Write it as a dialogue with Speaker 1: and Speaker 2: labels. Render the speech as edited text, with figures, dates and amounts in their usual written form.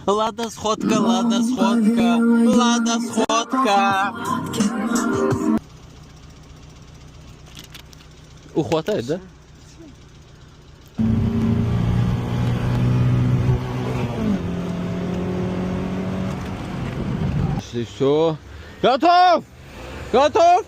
Speaker 1: Лада сходка, лада сходка, лада сходка. Хватает, да? Все. Готов! Готов!